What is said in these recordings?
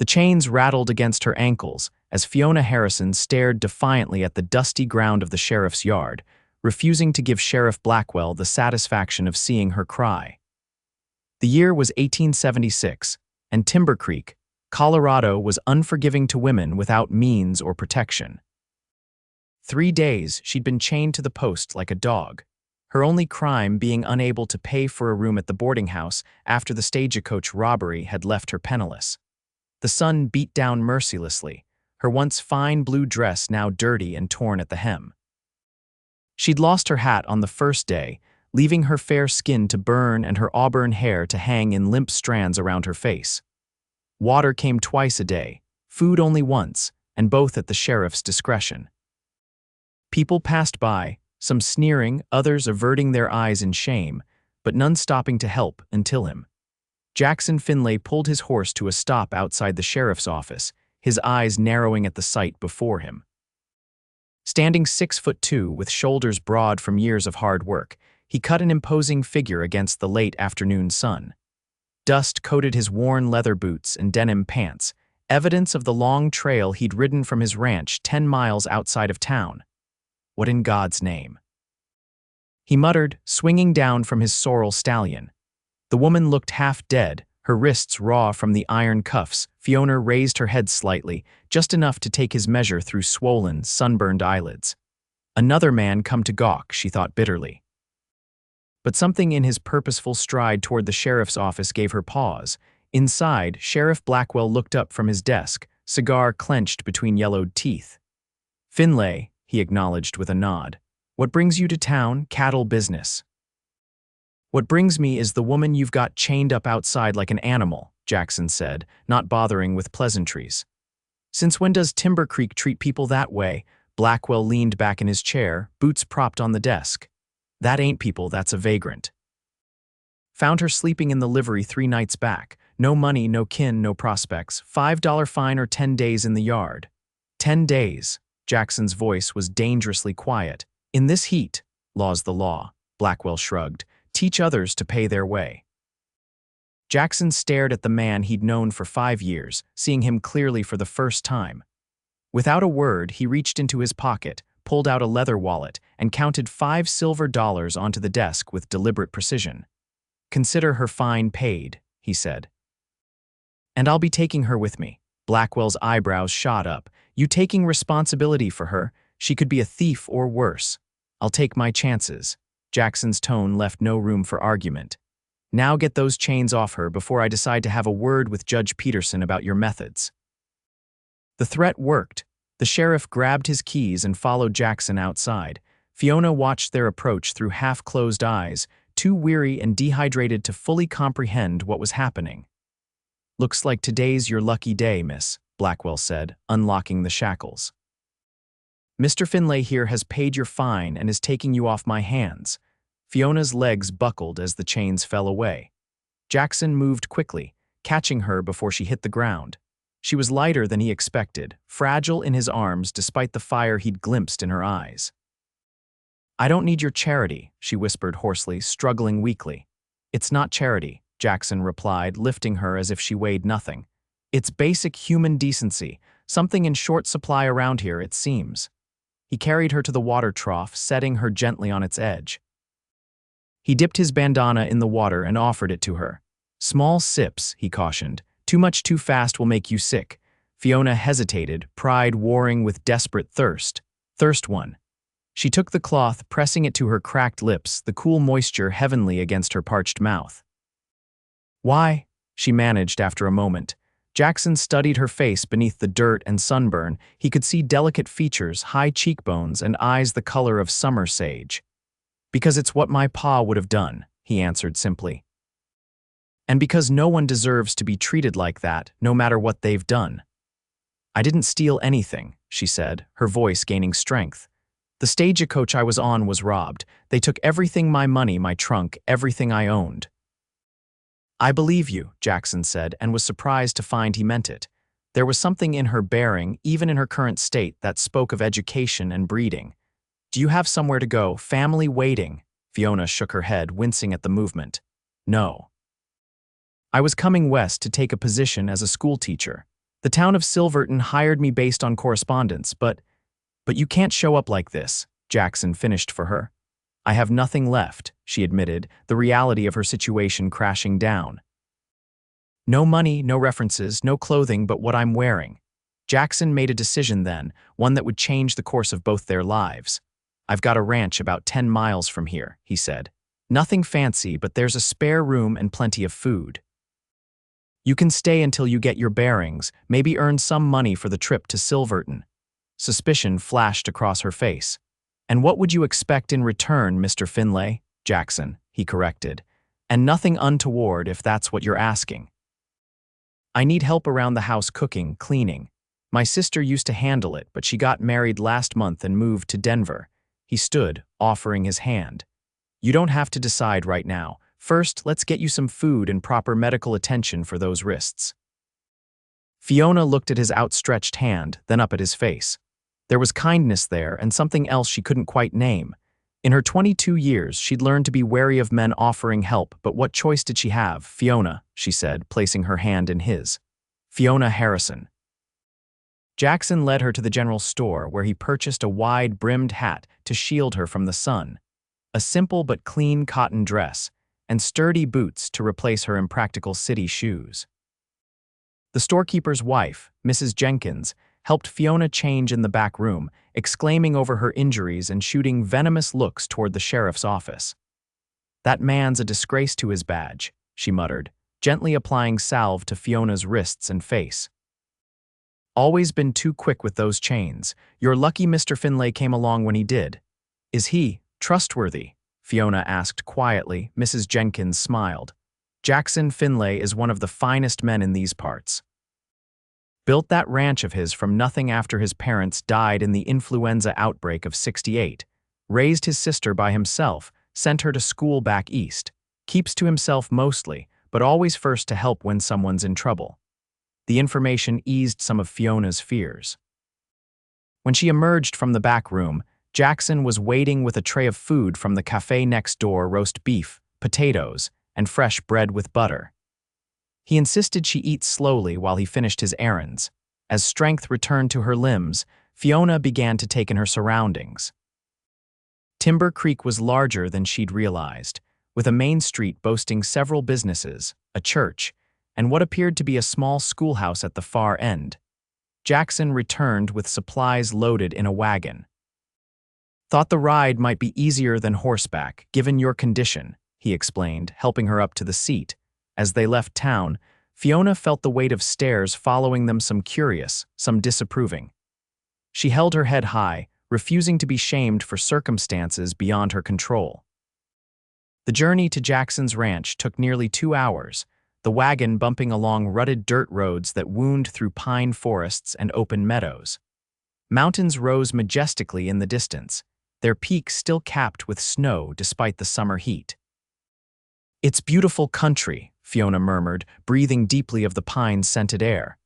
The chains rattled against her ankles as Fiona Harrison stared defiantly at the dusty ground of the sheriff's yard, refusing to give Sheriff Blackwell the satisfaction of seeing her cry. The year was 1876, and Timber Creek, Colorado, was unforgiving to women without means or protection. 3 days she'd been chained to the post like a dog, her only crime being unable to pay for a room at the boarding house after the stagecoach robbery had left her penniless. The sun beat down mercilessly, her once fine blue dress now dirty and torn at the hem. She'd lost her hat on the first day, leaving her fair skin to burn and her auburn hair to hang in limp strands around her face. Water came twice a day, food only once, and both at the sheriff's discretion. People passed by, some sneering, others averting their eyes in shame, but none stopping to help until him. Jackson Finlay pulled his horse to a stop outside the sheriff's office, his eyes narrowing at the sight before him. Standing 6'2" with shoulders broad from years of hard work, he cut an imposing figure against the late afternoon sun. Dust coated his worn leather boots and denim pants, evidence of the long trail he'd ridden from his ranch 10 miles outside of town. What in God's name? He muttered, swinging down from his sorrel stallion. The woman looked half dead, her wrists raw from the iron cuffs. Fiona raised her head slightly, just enough to take his measure through swollen, sunburned eyelids. Another man come to gawk, she thought bitterly. But something in his purposeful stride toward the sheriff's office gave her pause. Inside, Sheriff Blackwell looked up from his desk, cigar clenched between yellowed teeth. "Finlay," he acknowledged with a nod. "What brings you to town? Cattle business." "What brings me is the woman you've got chained up outside like an animal," Jackson said, not bothering with pleasantries. "Since when does Timber Creek treat people that way?" Blackwell leaned back in his chair, boots propped on the desk. "That ain't people, that's a vagrant. Found her sleeping in the livery 3 nights back. No money, no kin, no prospects. $5 fine or 10 days in the yard." 10 days. Jackson's voice was dangerously quiet. "In this heat, law's the law," Blackwell shrugged. "Teach others to pay their way." Jackson stared at the man he'd known for 5 years, seeing him clearly for the first time. Without a word, he reached into his pocket, pulled out a leather wallet, and counted 5 silver dollars onto the desk with deliberate precision. "Consider her fine paid," he said. "And I'll be taking her with me." Blackwell's eyebrows shot up. "You taking responsibility for her? She could be a thief or worse." "I'll take my chances." Jackson's tone left no room for argument. "Now get those chains off her before I decide to have a word with Judge Peterson about your methods." The threat worked. The sheriff grabbed his keys and followed Jackson outside. Fiona watched their approach through half-closed eyes, too weary and dehydrated to fully comprehend what was happening. "Looks like today's your lucky day, miss," Blackwell said, unlocking the shackles. "Mr. Finlay here has paid your fine and is taking you off my hands." Fiona's legs buckled as the chains fell away. Jackson moved quickly, catching her before she hit the ground. She was lighter than he expected, fragile in his arms despite the fire he'd glimpsed in her eyes. "I don't need your charity," she whispered hoarsely, struggling weakly. "It's not charity," Jackson replied, lifting her as if she weighed nothing. "It's basic human decency, something in short supply around here, it seems." He carried her to the water trough, setting her gently on its edge. He dipped his bandana in the water and offered it to her. "Small sips," he cautioned. "Too much too fast will make you sick." Fiona hesitated, pride warring with desperate thirst. "Thirst one." She took the cloth, pressing it to her cracked lips, the cool moisture heavenly against her parched mouth. "Why?" she managed after a moment. Jackson studied her face beneath the dirt and sunburn. He could see delicate features, high cheekbones, and eyes the color of summer sage. "Because it's what my pa would have done," he answered simply. "And because no one deserves to be treated like that, no matter what they've done." "I didn't steal anything," she said, her voice gaining strength. "The stagecoach I was on was robbed. They took everything, my money, my trunk, everything I owned." "I believe you," Jackson said, and was surprised to find he meant it. There was something in her bearing, even in her current state, that spoke of education and breeding. "Do you have somewhere to go? Family waiting?" Fiona shook her head, wincing at the movement. "No. I was coming west to take a position as a schoolteacher." The town of Silverton hired me based on correspondence, but you can't show up like this, Jackson finished for her. I have nothing left, she admitted, the reality of her situation crashing down. No money, no references, no clothing but what I'm wearing. Jackson made a decision then, one that would change the course of both their lives. I've got a ranch about 10 miles from here, he said. Nothing fancy, but there's a spare room and plenty of food. You can stay until you get your bearings, maybe earn some money for the trip to Silverton. Suspicion flashed across her face. And what would you expect in return, Mr. Finlay? Jackson, he corrected. And nothing untoward if that's what you're asking. I need help around the house cooking, cleaning. My sister used to handle it, but she got married last month and moved to Denver. He stood, offering his hand. You don't have to decide right now. First, let's get you some food and proper medical attention for those wrists. Fiona looked at his outstretched hand, then up at his face. There was kindness there and something else she couldn't quite name. In her 22 years, she'd learned to be wary of men offering help, but what choice did she have? Fiona, she said, placing her hand in his. Fiona Harrison. Jackson led her to the general store, where he purchased a wide-brimmed hat to shield her from the sun, a simple but clean cotton dress, and sturdy boots to replace her impractical city shoes. The storekeeper's wife, Mrs. Jenkins, helped Fiona change in the back room, exclaiming over her injuries and shooting venomous looks toward the sheriff's office. That man's a disgrace to his badge, she muttered, gently applying salve to Fiona's wrists and face. Always been too quick with those chains. You're lucky Mr. Finlay came along when he did. Is he trustworthy? Fiona asked quietly. Mrs. Jenkins smiled. Jackson Finlay is one of the finest men in these parts. Built that ranch of his from nothing after his parents died in the influenza outbreak of '68, raised his sister by himself, sent her to school back east, keeps to himself mostly, but always first to help when someone's in trouble. The information eased some of Fiona's fears. When she emerged from the back room, Jackson was waiting with a tray of food from the cafe next door: roast beef, potatoes, and fresh bread with butter. He insisted she eat slowly while he finished his errands. As strength returned to her limbs, Fiona began to take in her surroundings. Timber Creek was larger than she'd realized, with a main street boasting several businesses, a church, and what appeared to be a small schoolhouse at the far end. Jackson returned with supplies loaded in a wagon. Thought the ride might be easier than horseback, given your condition, he explained, helping her up to the seat. As they left town, Fiona felt the weight of stares following them, some curious, some disapproving. She held her head high, refusing to be shamed for circumstances beyond her control. The journey to Jackson's ranch took nearly 2 hours, the wagon bumping along rutted dirt roads that wound through pine forests and open meadows. Mountains rose majestically in the distance, their peaks still capped with snow despite the summer heat. It's beautiful country, Fiona murmured, breathing deeply of the pine-scented air.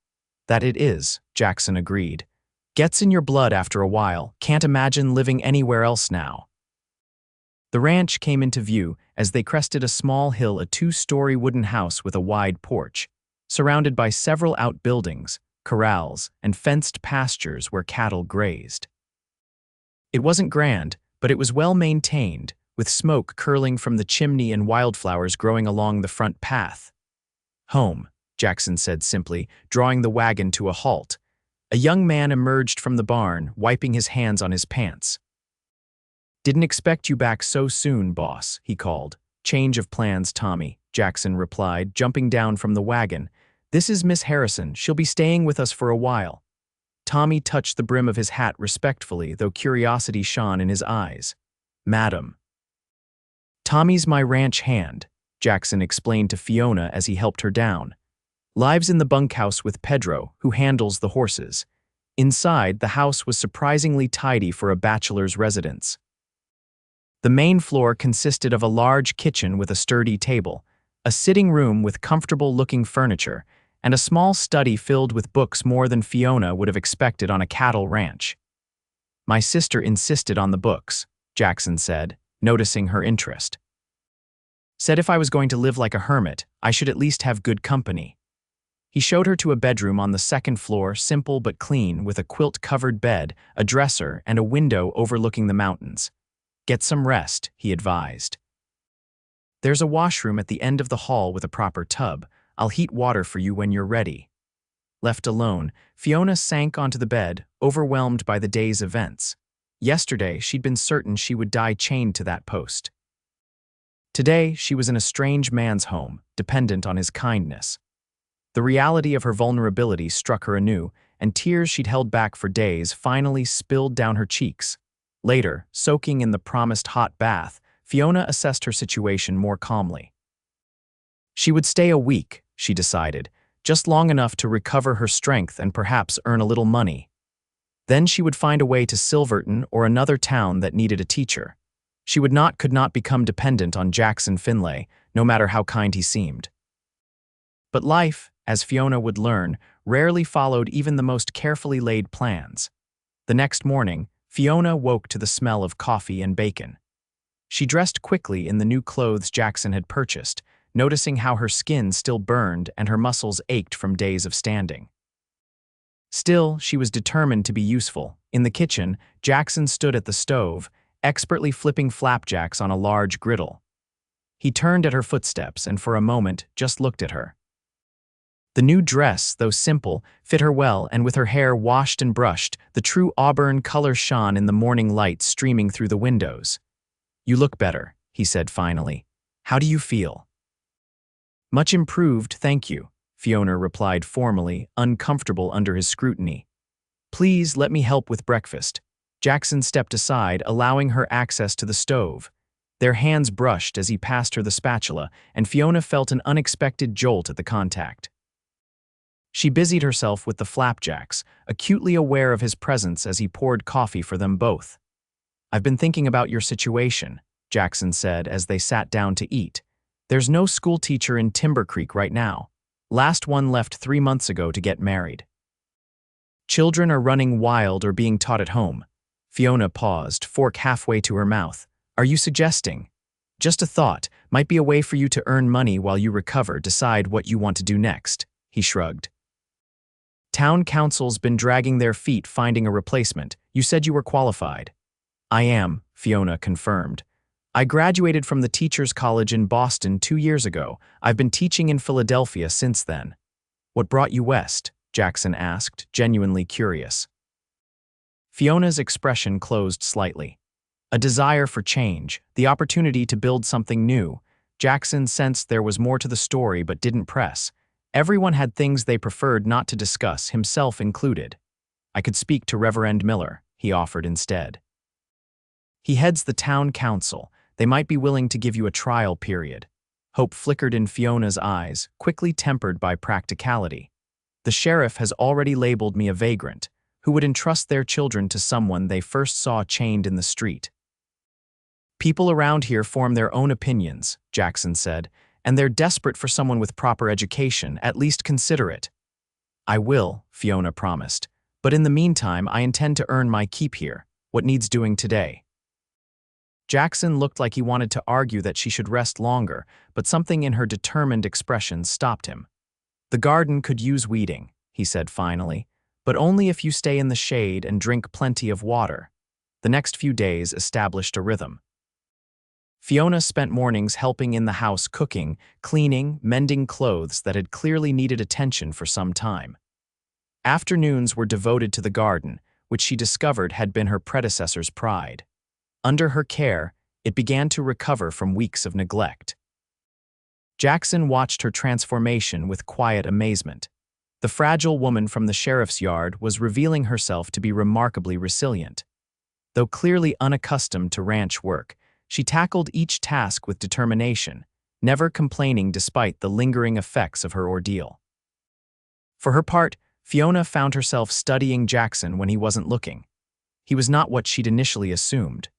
That it is, Jackson agreed. Gets in your blood after a while, can't imagine living anywhere else now. The ranch came into view as they crested a small hill, a 2-story wooden house with a wide porch, surrounded by several outbuildings, corrals, and fenced pastures where cattle grazed. It wasn't grand, but it was well maintained, with smoke curling from the chimney and wildflowers growing along the front path. Home, Jackson said simply, drawing the wagon to a halt. A young man emerged from the barn, wiping his hands on his pants. Didn't expect you back so soon, boss, he called. Change of plans, Tommy, Jackson replied, jumping down from the wagon. This is Miss Harrison. She'll be staying with us for a while. Tommy touched the brim of his hat respectfully, though curiosity shone in his eyes. Madam. Tommy's my ranch hand, Jackson explained to Fiona as he helped her down. Lives in the bunkhouse with Pedro, who handles the horses. Inside, the house was surprisingly tidy for a bachelor's residence. The main floor consisted of a large kitchen with a sturdy table, a sitting room with comfortable-looking furniture, and a small study filled with books, more than Fiona would have expected on a cattle ranch. My sister insisted on the books, Jackson said, noticing her interest. Said if I was going to live like a hermit, I should at least have good company. He showed her to a bedroom on the second floor, simple but clean, with a quilt-covered bed, a dresser, and a window overlooking the mountains. "Get some rest," he advised. "There's a washroom at the end of the hall with a proper tub. I'll heat water for you when you're ready." Left alone, Fiona sank onto the bed, overwhelmed by the day's events. Yesterday, she'd been certain she would die chained to that post. Today, she was in a strange man's home, dependent on his kindness. The reality of her vulnerability struck her anew, and tears she'd held back for days finally spilled down her cheeks. Later, soaking in the promised hot bath, Fiona assessed her situation more calmly. She would stay a week, she decided, just long enough to recover her strength and perhaps earn a little money. Then she would find a way to Silverton or another town that needed a teacher. She could not become dependent on Jackson Finlay, no matter how kind he seemed. But life, as Fiona would learn, rarely followed even the most carefully laid plans. The next morning, Fiona woke to the smell of coffee and bacon. She dressed quickly in the new clothes Jackson had purchased, noticing how her skin still burned and her muscles ached from days of standing. Still, she was determined to be useful. In the kitchen, Jackson stood at the stove, expertly flipping flapjacks on a large griddle. He turned at her footsteps and for a moment just looked at her. The new dress, though simple, fit her well, and with her hair washed and brushed, the true auburn color shone in the morning light streaming through the windows. "You look better," he said finally. "How do you feel?" "Much improved, thank you," Fiona replied formally, uncomfortable under his scrutiny. "Please let me help with breakfast." Jackson stepped aside, allowing her access to the stove. Their hands brushed as he passed her the spatula, and Fiona felt an unexpected jolt at the contact. She busied herself with the flapjacks, acutely aware of his presence as he poured coffee for them both. "I've been thinking about your situation," Jackson said as they sat down to eat. "There's no school teacher in Timber Creek right now. Last one left 3 months ago to get married. Children are running wild or being taught at home." Fiona paused, fork halfway to her mouth. "Are you suggesting?" "Just a thought. Might be a way for you to earn money while you recover, decide what you want to do next," he shrugged. "Town council's been dragging their feet finding a replacement. You said you were qualified." "I am," Fiona confirmed. "I graduated from the Teachers College in Boston 2 years ago. I've been teaching in Philadelphia since then." "What brought you west?" Jackson asked, genuinely curious. Fiona's expression closed slightly. A desire for change, the opportunity to build something new. Jackson sensed there was more to the story but didn't press. Everyone had things they preferred not to discuss, himself included. "I could speak to Reverend Miller," he offered instead. "He heads the town council. They might be willing to give you a trial period." Hope flickered in Fiona's eyes, quickly tempered by practicality. "The sheriff has already labeled me a vagrant. Who would entrust their children to someone they first saw chained in the street?" "People around here form their own opinions," Jackson said, "and they're desperate for someone with proper education. At least consider it." "I will," Fiona promised. "But in the meantime, I intend to earn my keep here. What needs doing today?" Jackson looked like he wanted to argue that she should rest longer, but something in her determined expression stopped him. "The garden could use weeding," he said finally, "but only if you stay in the shade and drink plenty of water." The next few days established a rhythm. Fiona spent mornings helping in the house, cooking, cleaning, mending clothes that had clearly needed attention for some time. Afternoons were devoted to the garden, which she discovered had been her predecessor's pride. Under her care, it began to recover from weeks of neglect. Jackson watched her transformation with quiet amazement. The fragile woman from the sheriff's yard was revealing herself to be remarkably resilient. Though clearly unaccustomed to ranch work, she tackled each task with determination, never complaining despite the lingering effects of her ordeal. For her part, Fiona found herself studying Jackson when he wasn't looking. He was not what she'd initially assumed.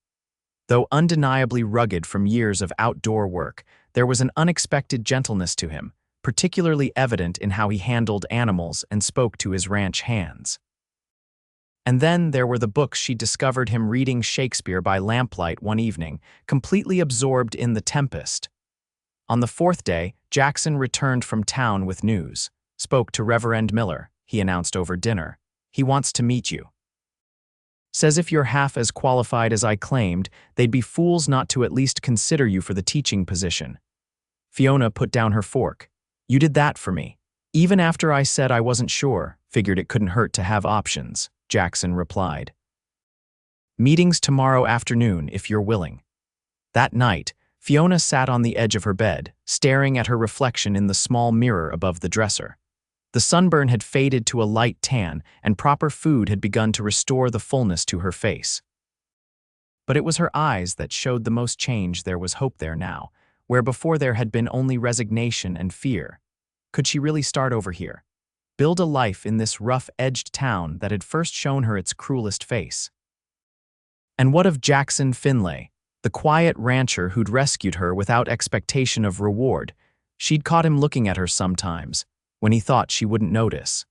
Though undeniably rugged from years of outdoor work, there was an unexpected gentleness to him, particularly evident in how he handled animals and spoke to his ranch hands. And then there were the books she discovered him reading Shakespeare by lamplight one evening, completely absorbed in The Tempest. On the 4th day, Jackson returned from town with news. Spoke to Reverend Miller, he announced over dinner. He wants to meet you. Says if you're half as qualified as I claimed, they'd be fools not to at least consider you for the teaching position. Fiona put down her fork. You did that for me. Even after I said I wasn't sure, figured it couldn't hurt to have options, Jackson replied. Meetings tomorrow afternoon if you're willing. That night, Fiona sat on the edge of her bed, staring at her reflection in the small mirror above the dresser. The sunburn had faded to a light tan, and proper food had begun to restore the fullness to her face. But it was her eyes that showed the most change. There was hope there now, where before there had been only resignation and fear. Could she really start over here? Build a life in this rough-edged town that had first shown her its cruelest face? And what of Jackson Finlay, the quiet rancher who'd rescued her without expectation of reward? She'd caught him looking at her sometimes, when he thought she wouldn't notice.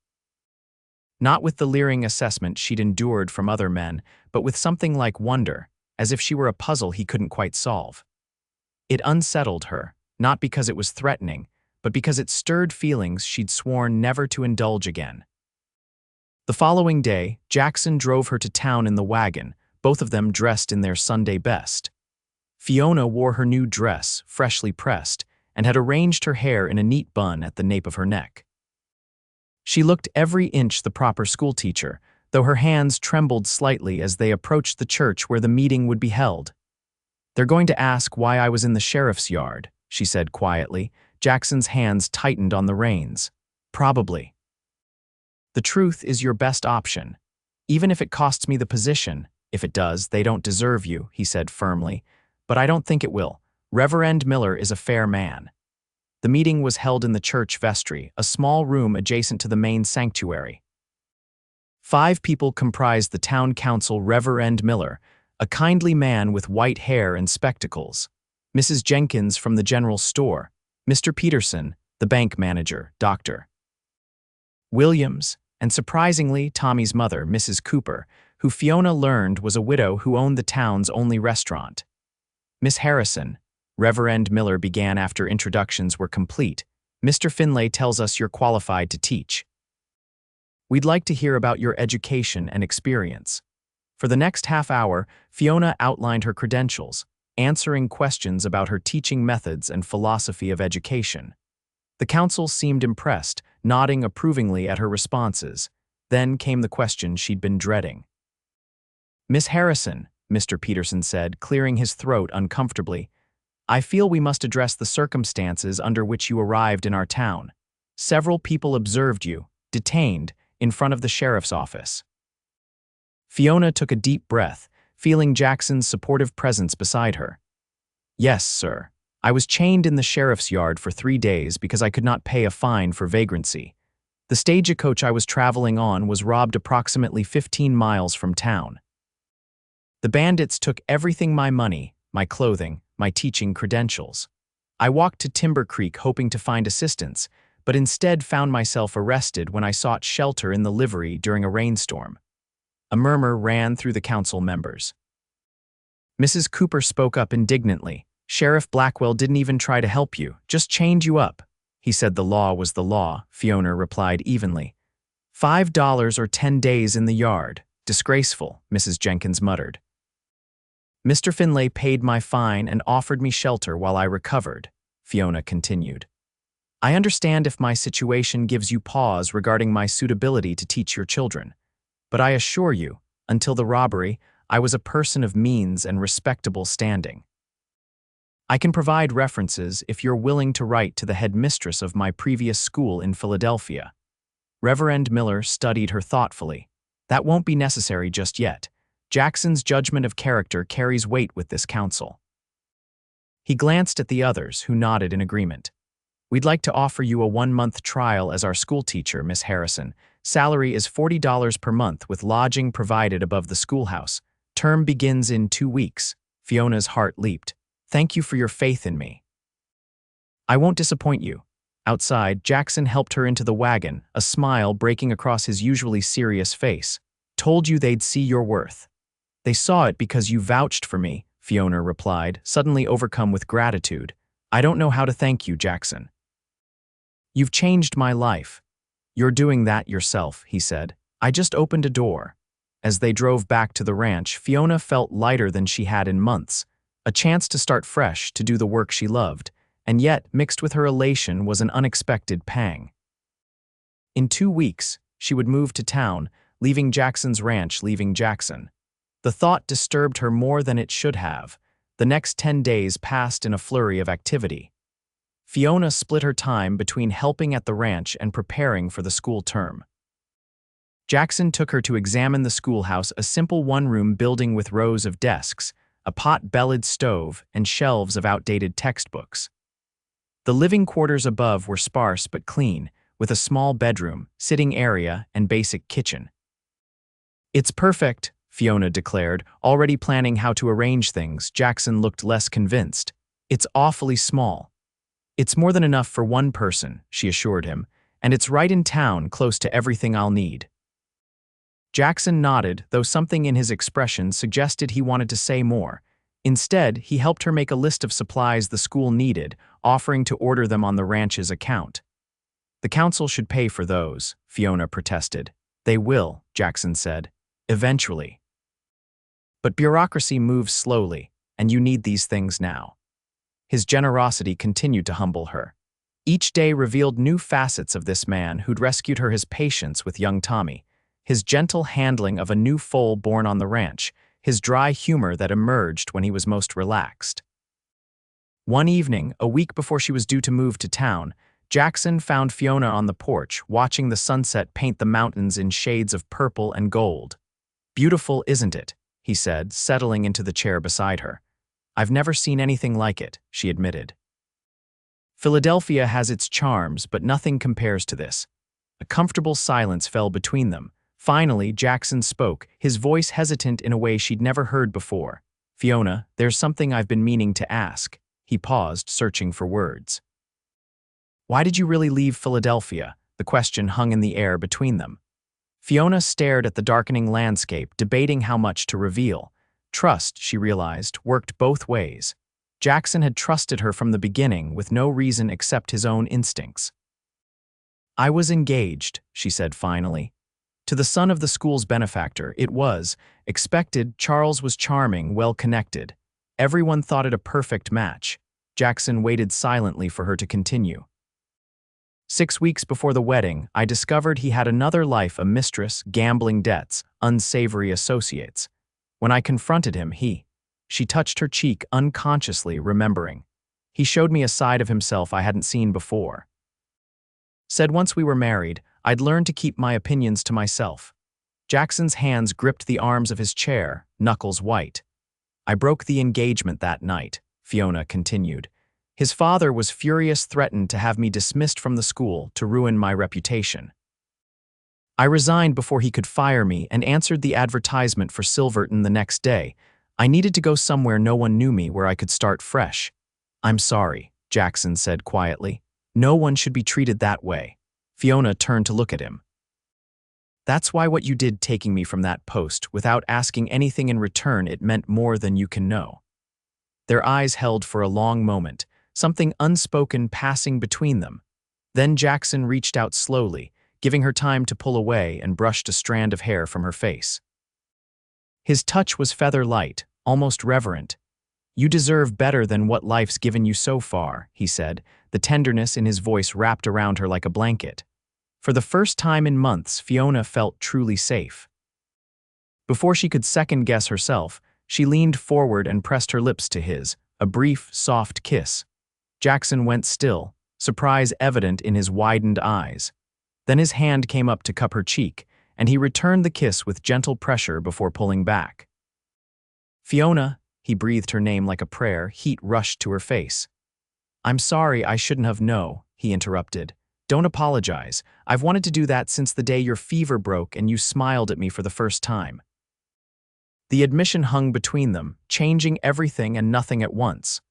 Not with the leering assessment she'd endured from other men, but with something like wonder, as if she were a puzzle he couldn't quite solve. It unsettled her, not because it was threatening, but because it stirred feelings she'd sworn never to indulge again. The following day, Jackson drove her to town in the wagon, both of them dressed in their Sunday best. Fiona wore her new dress, freshly pressed, and had arranged her hair in a neat bun at the nape of her neck. She looked every inch the proper schoolteacher, though her hands trembled slightly as they approached the church where the meeting would be held. They're going to ask why I was in the sheriff's yard, she said quietly. Jackson's hands tightened on the reins. Probably. The truth is your best option. Even if it costs me the position, if it does, they don't deserve you, he said firmly. But I don't think it will. Reverend Miller is a fair man. The meeting was held in the church vestry, a small room adjacent to the main sanctuary. 5 people comprised the town council. Reverend Miller, a kindly man with white hair and spectacles, Mrs. Jenkins from the general store, Mr. Peterson, the bank manager, Dr. Williams, and surprisingly, Tommy's mother, Mrs. Cooper, who Fiona learned was a widow who owned the town's only restaurant. Miss Harrison, Reverend Miller began after introductions were complete. Mr. Finlay tells us you're qualified to teach. We'd like to hear about your education and experience. For the next half hour, Fiona outlined her credentials, answering questions about her teaching methods and philosophy of education. The council seemed impressed, nodding approvingly at her responses. Then came the question she'd been dreading. Miss Harrison, Mr. Peterson said, clearing his throat uncomfortably, I feel we must address the circumstances under which you arrived in our town. Several people observed you, detained, in front of the sheriff's office. Fiona took a deep breath, feeling Jackson's supportive presence beside her. Yes, sir. I was chained in the sheriff's yard for 3 days because I could not pay a fine for vagrancy. The stagecoach I was traveling on was robbed approximately 15 miles from town. The bandits took everything: my money, my clothing, my teaching credentials. I walked to Timber Creek hoping to find assistance, but instead found myself arrested when I sought shelter in the livery during a rainstorm. A murmur ran through the council members. Mrs. Cooper spoke up indignantly. Sheriff Blackwell didn't even try to help you, just chained you up. He said the law was the law, Fiona replied evenly. $5 or 10 days in the yard. Disgraceful, Mrs. Jenkins muttered. Mr. Finlay paid my fine and offered me shelter while I recovered, Fiona continued. I understand if my situation gives you pause regarding my suitability to teach your children, but I assure you, until the robbery, I was a person of means and respectable standing. I can provide references if you're willing to write to the headmistress of my previous school in Philadelphia. Reverend Miller studied her thoughtfully. That won't be necessary just yet. Jackson's judgment of character carries weight with this council. He glanced at the others, who nodded in agreement. We'd like to offer you a 1-month trial as our schoolteacher, Miss Harrison. Salary is $40 per month with lodging provided above the schoolhouse. Term begins in 2 weeks. Fiona's heart leaped. Thank you for your faith in me. I won't disappoint you. Outside, Jackson helped her into the wagon, a smile breaking across his usually serious face. Told you they'd see your worth. They saw it because you vouched for me, Fiona replied, suddenly overcome with gratitude. I don't know how to thank you, Jackson. You've changed my life. "You're doing that yourself," he said. "I just opened a door." As they drove back to the ranch, Fiona felt lighter than she had in months, a chance to start fresh, to do the work she loved, and yet, mixed with her elation was an unexpected pang. In 2 weeks, she would move to town, leaving Jackson's ranch, leaving Jackson. The thought disturbed her more than it should have. The next 10 days passed in a flurry of activity. Fiona split her time between helping at the ranch and preparing for the school term. Jackson took her to examine the schoolhouse, a simple one-room building with rows of desks, a pot-bellied stove, and shelves of outdated textbooks. The living quarters above were sparse but clean, with a small bedroom, sitting area, and basic kitchen. "It's perfect," Fiona declared, already planning how to arrange things. Jackson looked less convinced. "It's awfully small." "It's more than enough for one person," she assured him, "and it's right in town, close to everything I'll need." Jackson nodded, though something in his expression suggested he wanted to say more. Instead, he helped her make a list of supplies the school needed, offering to order them on the ranch's account. "The council should pay for those," Fiona protested. "They will," Jackson said. "Eventually. But bureaucracy moves slowly, and you need these things now." His generosity continued to humble her. Each day revealed new facets of this man who'd rescued her: his patience with young Tommy, his gentle handling of a new foal born on the ranch, his dry humor that emerged when he was most relaxed. One evening, a week before she was due to move to town, Jackson found Fiona on the porch, watching the sunset paint the mountains in shades of purple and gold. "Beautiful, isn't it?" he said, settling into the chair beside her. "I've never seen anything like it," she admitted. "Philadelphia has its charms, but nothing compares to this." A comfortable silence fell between them. Finally, Jackson spoke, his voice hesitant in a way she'd never heard before. "Fiona, there's something I've been meaning to ask." He paused, searching for words. "Why did you really leave Philadelphia?" The question hung in the air between them. Fiona stared at the darkening landscape, debating how much to reveal. Trust, she realized, worked both ways. Jackson had trusted her from the beginning, with no reason except his own instincts. "I was engaged," she said finally. "To the son of the school's benefactor. It was expected. Charles was charming, well-connected. Everyone thought it a perfect match." Jackson waited silently for her to continue. "6 weeks before the wedding, I discovered he had another life: a mistress, gambling debts, unsavory associates. When I confronted him, She touched her cheek, unconsciously remembering. "He showed me a side of himself I hadn't seen before. Said once we were married, I'd learned to keep my opinions to myself." Jackson's hands gripped the arms of his chair, knuckles white. "I broke the engagement that night," Fiona continued. "His father was furious, threatened to have me dismissed from the school to ruin my reputation. I resigned before he could fire me and answered the advertisement for Silverton the next day. I needed to go somewhere no one knew me, where I could start fresh." "I'm sorry," Jackson said quietly. "No one should be treated that way." Fiona turned to look at him. "That's why what you did, taking me from that post without asking anything in return, it meant more than you can know." Their eyes held for a long moment, something unspoken passing between them. Then Jackson reached out slowly, giving her time to pull away, and brushed a strand of hair from her face. His touch was feather-light, almost reverent. "You deserve better than what life's given you so far," he said, the tenderness in his voice wrapped around her like a blanket. For the first time in months, Fiona felt truly safe. Before she could second-guess herself, she leaned forward and pressed her lips to his, a brief, soft kiss. Jackson went still, surprise evident in his widened eyes. Then his hand came up to cup her cheek, and he returned the kiss with gentle pressure before pulling back. "Fiona," he breathed her name like a prayer, heat rushed to her face. "I'm sorry, I shouldn't have known," he interrupted. "Don't apologize. I've wanted to do that since the day your fever broke and you smiled at me for the first time." The admission hung between them, changing everything and nothing at once.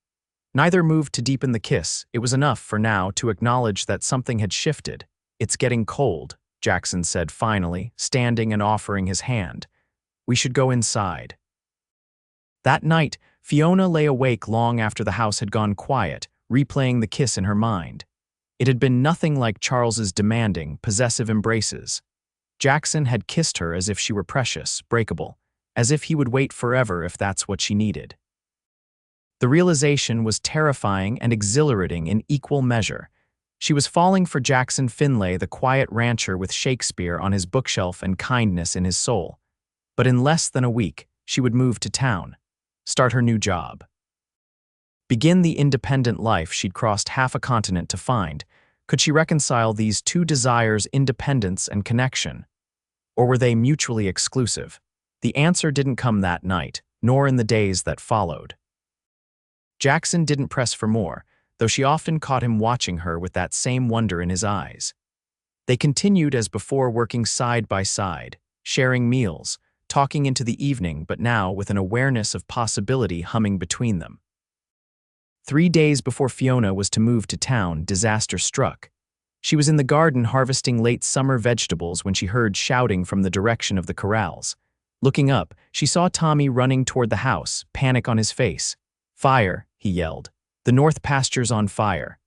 Neither moved to deepen the kiss. It was enough for now to acknowledge that something had shifted. "It's getting cold," Jackson said finally, standing and offering his hand. "We should go inside." That night, Fiona lay awake long after the house had gone quiet, replaying the kiss in her mind. It had been nothing like Charles's demanding, possessive embraces. Jackson had kissed her as if she were precious, breakable, as if he would wait forever if that's what she needed. The realization was terrifying and exhilarating in equal measure. She was falling for Jackson Finlay, the quiet rancher with Shakespeare on his bookshelf and kindness in his soul. But in less than a week, she would move to town, start her new job. Begin the independent life she'd crossed half a continent to find. Could she reconcile these two desires, independence and connection? Or were they mutually exclusive? The answer didn't come that night, nor in the days that followed. Jackson didn't press for more, though she often caught him watching her with that same wonder in his eyes. They continued as before, working side by side, sharing meals, talking into the evening, but now with an awareness of possibility humming between them. 3 days before Fiona was to move to town, disaster struck. She was in the garden harvesting late summer vegetables when she heard shouting from the direction of the corrals. Looking up, she saw Tommy running toward the house, panic on his face. "Fire," he yelled. "The north pasture's on fire."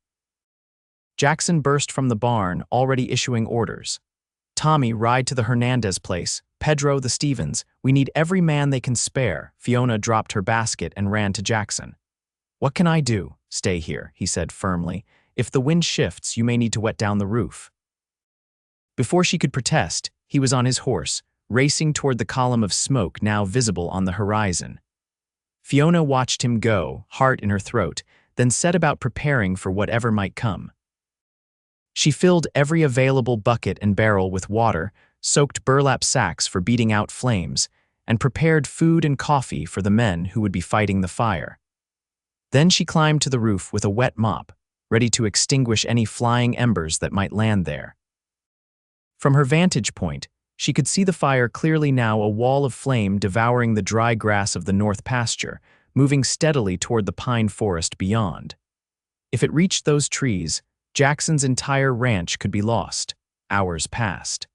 Jackson burst from the barn, already issuing orders. "Tommy, ride to the Hernandez place. Pedro, the Stevens. We need every man they can spare." Fiona dropped her basket and ran to Jackson. "What can I do?" "Stay here," he said firmly. "If the wind shifts, you may need to wet down the roof." Before she could protest, he was on his horse, racing toward the column of smoke now visible on the horizon. Fiona watched him go, heart in her throat, then set about preparing for whatever might come. She filled every available bucket and barrel with water, soaked burlap sacks for beating out flames, and prepared food and coffee for the men who would be fighting the fire. Then she climbed to the roof with a wet mop, ready to extinguish any flying embers that might land there. From her vantage point, she could see the fire clearly now, a wall of flame devouring the dry grass of the north pasture, moving steadily toward the pine forest beyond. If it reached those trees, Jackson's entire ranch could be lost. Hours passed.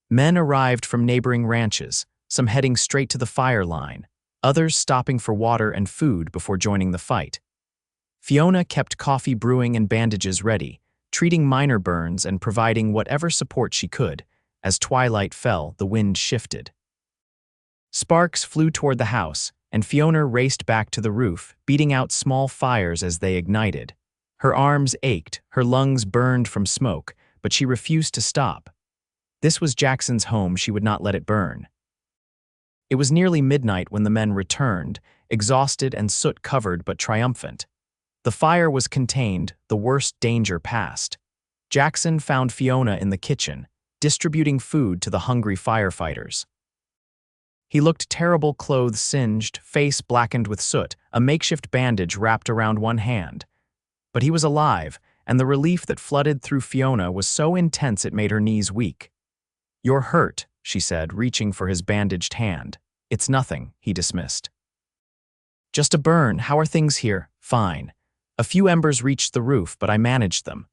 Men arrived from neighboring ranches, some heading straight to the fire line, others stopping for water and food before joining the fight. Fiona kept coffee brewing and bandages ready, treating minor burns and providing whatever support she could. As twilight fell, the wind shifted. Sparks flew toward the house, and Fiona raced back to the roof, beating out small fires as they ignited. Her arms ached, her lungs burned from smoke, but she refused to stop. This was Jackson's home, she would not let it burn. It was nearly midnight when the men returned, exhausted and soot-covered but triumphant. The fire was contained, the worst danger past. Jackson found Fiona in the kitchen, distributing food to the hungry firefighters. He looked terrible, clothes singed, face blackened with soot, a makeshift bandage wrapped around one hand. But he was alive, and the relief that flooded through Fiona was so intense it made her knees weak. "You're hurt," she said, reaching for his bandaged hand. "It's nothing," he dismissed. "Just a burn. How are things here?" "Fine. A few embers reached the roof, but I managed them."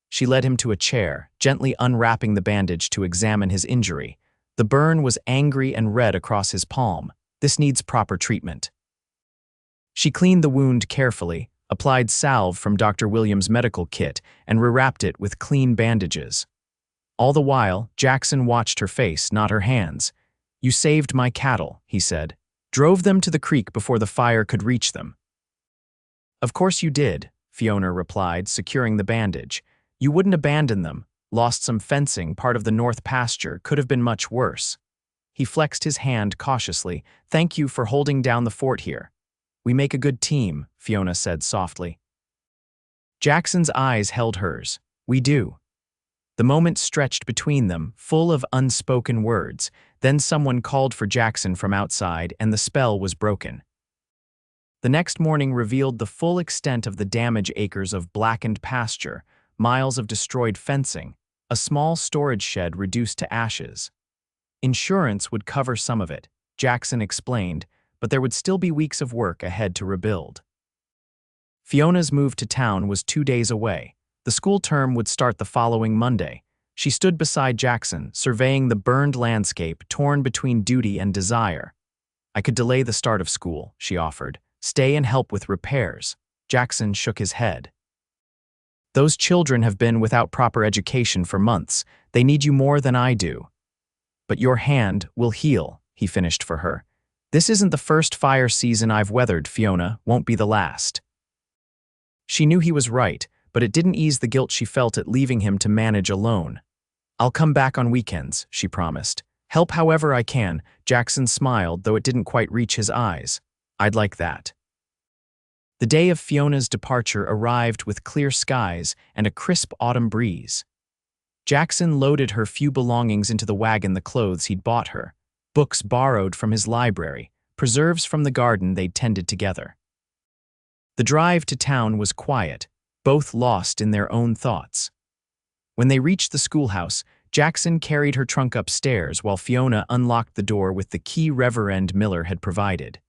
She led him to a chair, gently unwrapping the bandage to examine his injury. The burn was angry and red across his palm. "This needs proper treatment." She cleaned the wound carefully, applied salve from Dr. Williams' medical kit, and rewrapped it with clean bandages. All the while, Jackson watched her face, not her hands. "You saved my cattle," he said. "Drove them to the creek before the fire could reach them." "Of course you did," Fiona replied, securing the bandage. "You wouldn't abandon them. Lost some fencing, part of the north pasture, could have been much worse." He flexed his hand cautiously. "Thank you for holding down the fort here." "We make a good team," Fiona said softly. Jackson's eyes held hers. "We do." The moment stretched between them, full of unspoken words. Then someone called for Jackson from outside, and the spell was broken. The next morning revealed the full extent of the damage: acres of blackened pasture, miles of destroyed fencing, a small storage shed reduced to ashes. Insurance would cover some of it, Jackson explained, but there would still be weeks of work ahead to rebuild. Fiona's move to town was 2 days away. The school term would start the following Monday. She stood beside Jackson, surveying the burned landscape, torn between duty and desire. "I could delay the start of school," she offered. "Stay and help with repairs." Jackson shook his head. Those children have been without proper education for months. They need you more than I do. But your hand will heal, he finished for her. This isn't the first fire season I've weathered, Fiona, won't be the last. She knew he was right, but it didn't ease the guilt she felt at leaving him to manage alone. I'll come back on weekends, she promised. Help however I can. Jackson smiled, though it didn't quite reach his eyes. I'd like that. The day of Fiona's departure arrived with clear skies and a crisp autumn breeze. Jackson loaded her few belongings into the wagon, the clothes he'd bought her, books borrowed from his library, preserves from the garden they'd tended together. The drive to town was quiet, both lost in their own thoughts. When they reached the schoolhouse, Jackson carried her trunk upstairs while Fiona unlocked the door with the key Reverend Miller had provided.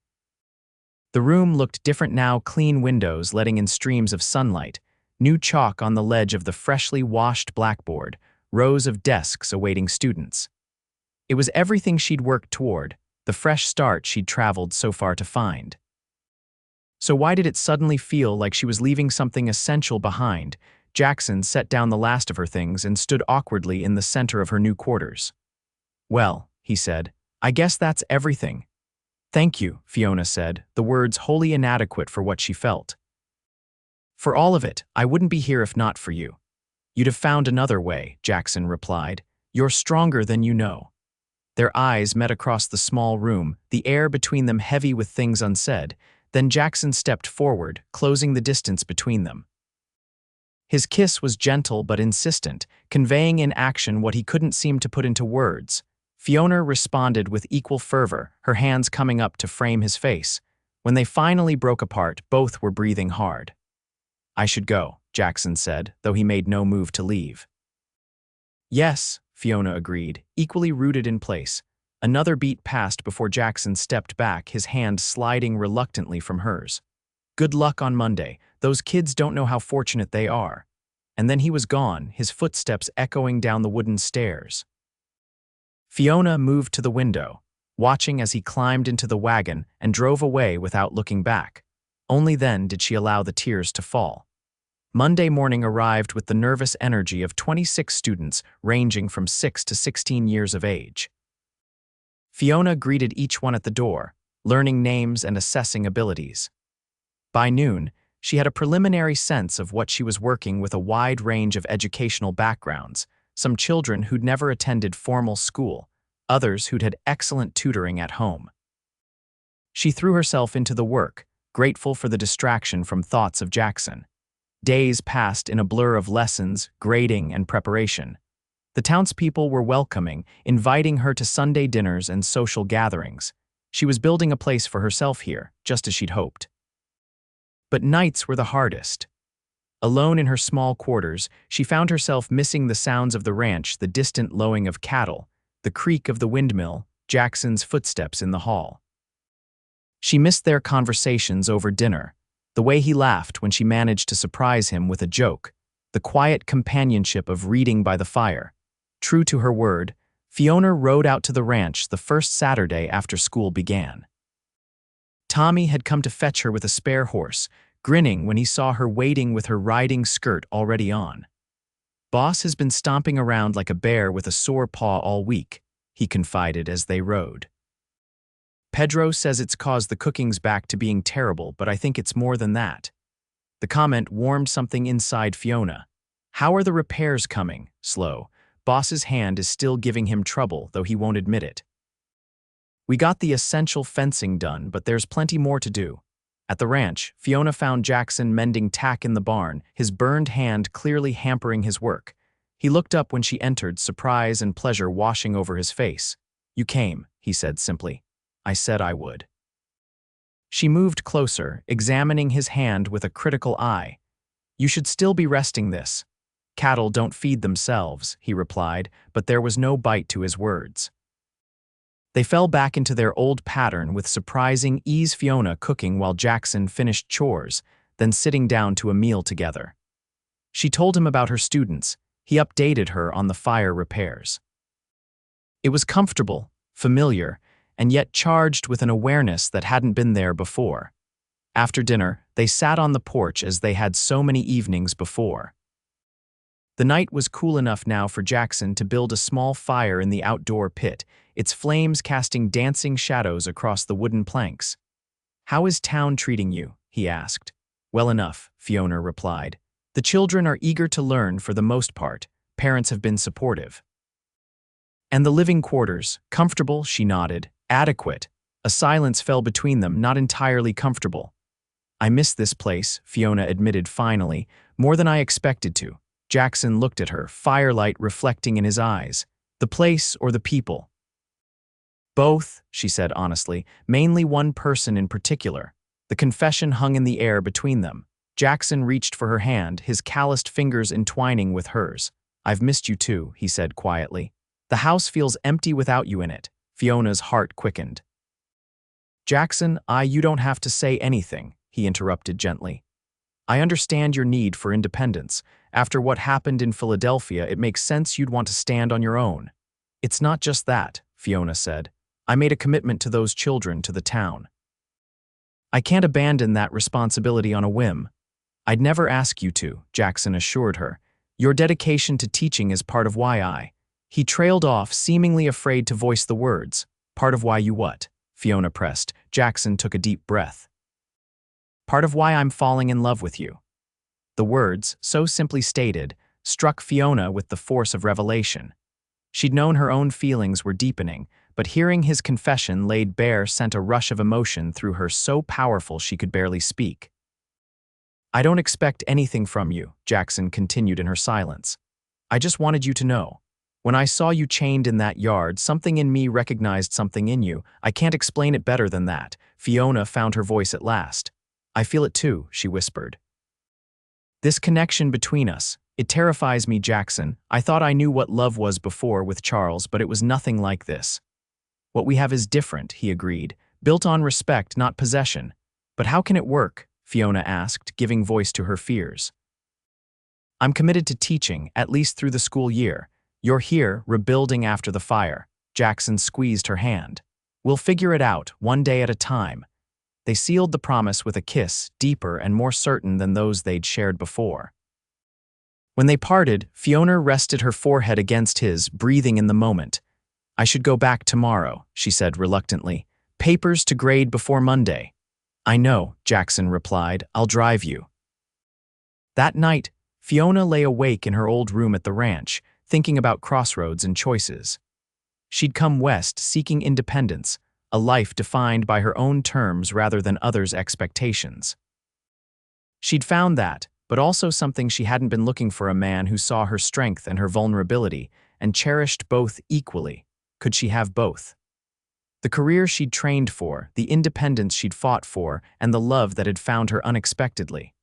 The room looked different now, clean windows letting in streams of sunlight, new chalk on the ledge of the freshly washed blackboard, rows of desks awaiting students. It was everything she'd worked toward, the fresh start she'd traveled so far to find. So why did it suddenly feel like she was leaving something essential behind? Jackson set down the last of her things and stood awkwardly in the center of her new quarters. Well, he said, I guess that's everything. Thank you, Fiona said, the words wholly inadequate for what she felt. For all of it, I wouldn't be here if not for you. You'd have found another way, Jackson replied. You're stronger than you know. Their eyes met across the small room, the air between them heavy with things unsaid. Then Jackson stepped forward, closing the distance between them. His kiss was gentle but insistent, conveying in action what he couldn't seem to put into words. Fiona responded with equal fervor, her hands coming up to frame his face. When they finally broke apart, both were breathing hard. I should go, Jackson said, though he made no move to leave. Yes, Fiona agreed, equally rooted in place. Another beat passed before Jackson stepped back, his hand sliding reluctantly from hers. Good luck on Monday. Those kids don't know how fortunate they are. And then he was gone, his footsteps echoing down the wooden stairs. Fiona moved to the window, watching as he climbed into the wagon and drove away without looking back. Only then did she allow the tears to fall. Monday morning arrived with the nervous energy of 26 students ranging from 6 to 16 years of age. Fiona greeted each one at the door, learning names and assessing abilities. By noon, she had a preliminary sense of what she was working with: a wide range of educational backgrounds, some children who'd never attended formal school, others who'd had excellent tutoring at home. She threw herself into the work, grateful for the distraction from thoughts of Jackson. Days passed in a blur of lessons, grading, and preparation. The townspeople were welcoming, inviting her to Sunday dinners and social gatherings. She was building a place for herself here, just as she'd hoped. But nights were the hardest. Alone in her small quarters, she found herself missing the sounds of the ranch, the distant lowing of cattle, the creak of the windmill, Jackson's footsteps in the hall. She missed their conversations over dinner, the way he laughed when she managed to surprise him with a joke, the quiet companionship of reading by the fire. True to her word, Fiona rode out to the ranch the first Saturday after school began. Tommy had come to fetch her with a spare horse, grinning when he saw her waiting with her riding skirt already on. Boss has been stomping around like a bear with a sore paw all week, he confided as they rode. Pedro says it's caused the cookings back to being terrible, but I think it's more than that. The comment warmed something inside Fiona. How are the repairs coming? Slow. Boss's hand is still giving him trouble, though he won't admit it. We got the essential fencing done, but there's plenty more to do. At the ranch, Fiona found Jackson mending tack in the barn, his burned hand clearly hampering his work. He looked up when she entered, surprise and pleasure washing over his face. You came, he said simply. I said I would. She moved closer, examining his hand with a critical eye. You should still be resting this. Cattle don't feed themselves, he replied, but there was no bite to his words. They fell back into their old pattern with surprising ease, Fiona cooking while Jackson finished chores, then sitting down to a meal together. She told him about her students. He updated her on the fire repairs. It was comfortable, familiar, and yet charged with an awareness that hadn't been there before. After dinner, they sat on the porch as they had so many evenings before. The night was cool enough now for Jackson to build a small fire in the outdoor pit, its flames casting dancing shadows across the wooden planks. "How is town treating you?" he asked. "Well enough," Fiona replied. "The children are eager to learn for the most part. Parents have been supportive." "And the living quarters, comfortable?" she nodded. "Adequate." A silence fell between them, not entirely comfortable. "I miss this place," Fiona admitted finally, "more than I expected to." Jackson looked at her, firelight reflecting in his eyes. "The place or the people?" "Both," she said honestly, "mainly one person in particular." The confession hung in the air between them. Jackson reached for her hand, his calloused fingers entwining with hers. "I've missed you too," he said quietly. "The house feels empty without you in it." Fiona's heart quickened. "Jackson, you don't have to say anything," he interrupted gently. "I understand your need for independence. After what happened in Philadelphia, it makes sense you'd want to stand on your own." "It's not just that," Fiona said. "I made a commitment to those children, to the town. I can't abandon that responsibility on a whim." "I'd never ask you to," Jackson assured her. "Your dedication to teaching is part of why I—" He trailed off, seemingly afraid to voice the words. "Part of why you what?" Fiona pressed. Jackson took a deep breath. "Part of why I'm falling in love with you." The words, so simply stated, struck Fiona with the force of revelation. She'd known her own feelings were deepening, but hearing his confession laid bare sent a rush of emotion through her so powerful she could barely speak. "I don't expect anything from you," Jackson continued in her silence. "I just wanted you to know. When I saw you chained in that yard, something in me recognized something in you. I can't explain it better than that." Fiona found her voice at last. "I feel it too," she whispered. "This connection between us, it terrifies me, Jackson. I thought I knew what love was before with Charles, but it was nothing like this." "What we have is different," he agreed, "built on respect, not possession." "But how can it work?" Fiona asked, giving voice to her fears. "I'm committed to teaching, at least through the school year. You're here, rebuilding after the fire." Jackson squeezed her hand. "We'll figure it out, one day at a time." They sealed the promise with a kiss, deeper and more certain than those they'd shared before. When they parted, Fiona rested her forehead against his, breathing in the moment. "I should go back tomorrow," she said reluctantly. "Papers to grade before Monday." "I know," Jackson replied. "I'll drive you." That night, Fiona lay awake in her old room at the ranch, thinking about crossroads and choices. She'd come west seeking independence, a life defined by her own terms rather than others' expectations. She'd found that, but also something she hadn't been looking for: a man who saw her strength and her vulnerability, and cherished both equally. Could she have both? The career she'd trained for, the independence she'd fought for, and the love that had found her unexpectedly.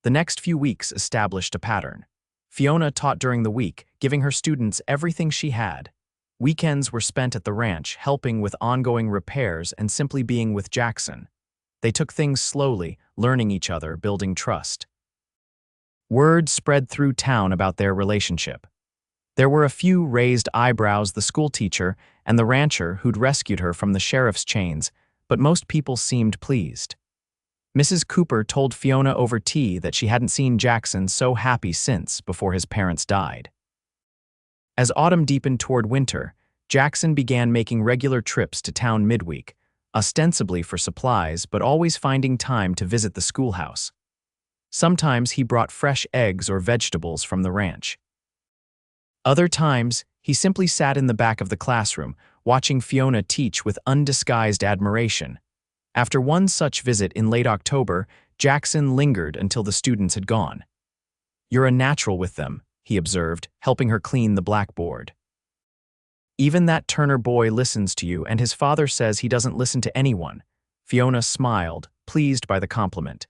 The next few weeks established a pattern. Fiona taught during the week, giving her students everything she had. Weekends were spent at the ranch, helping with ongoing repairs and simply being with Jackson. They took things slowly, learning each other, building trust. Word spread through town about their relationship. There were a few raised eyebrows: the schoolteacher and the rancher who'd rescued her from the sheriff's chains, but most people seemed pleased. Mrs. Cooper told Fiona over tea that she hadn't seen Jackson so happy since before his parents died. As autumn deepened toward winter, Jackson began making regular trips to town midweek, ostensibly for supplies, but always finding time to visit the schoolhouse. Sometimes he brought fresh eggs or vegetables from the ranch. Other times, he simply sat in the back of the classroom, watching Fiona teach with undisguised admiration. After one such visit in late October, Jackson lingered until the students had gone. "You're a natural with them," he observed, helping her clean the blackboard. "Even that Turner boy listens to you, and his father says he doesn't listen to anyone." Fiona smiled, pleased by the compliment.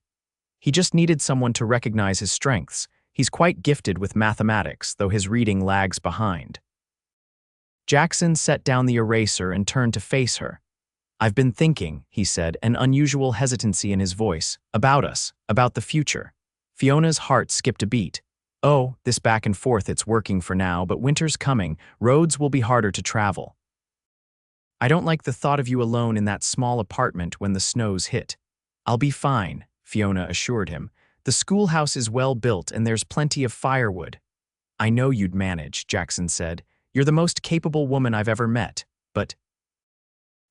"He just needed someone to recognize his strengths. He's quite gifted with mathematics, though his reading lags behind." Jackson set down the eraser and turned to face her. "I've been thinking," he said, an unusual hesitancy in his voice, "about us, about the future." Fiona's heart skipped a beat. "Oh, this back and forth, it's working for now, but winter's coming, roads will be harder to travel. I don't like the thought of you alone in that small apartment when the snows hit." "I'll be fine," Fiona assured him. The schoolhouse is well built and there's plenty of firewood. I know you'd manage, Jackson said. You're the most capable woman I've ever met, but…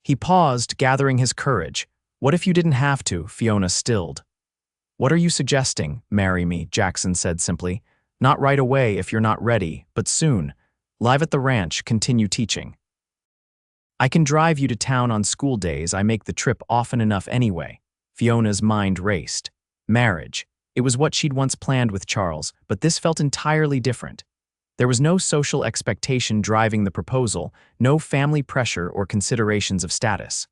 He paused, gathering his courage. What if you didn't have to? Fiona stilled. What are you suggesting? Marry me, Jackson said simply. Not right away if you're not ready, but soon. Live at the ranch, continue teaching. I can drive you to town on school days. I make the trip often enough anyway. Fiona's mind raced. Marriage. It was what she'd once planned with Charles, but this felt entirely different. There was no social expectation driving the proposal, no family pressure or considerations of status.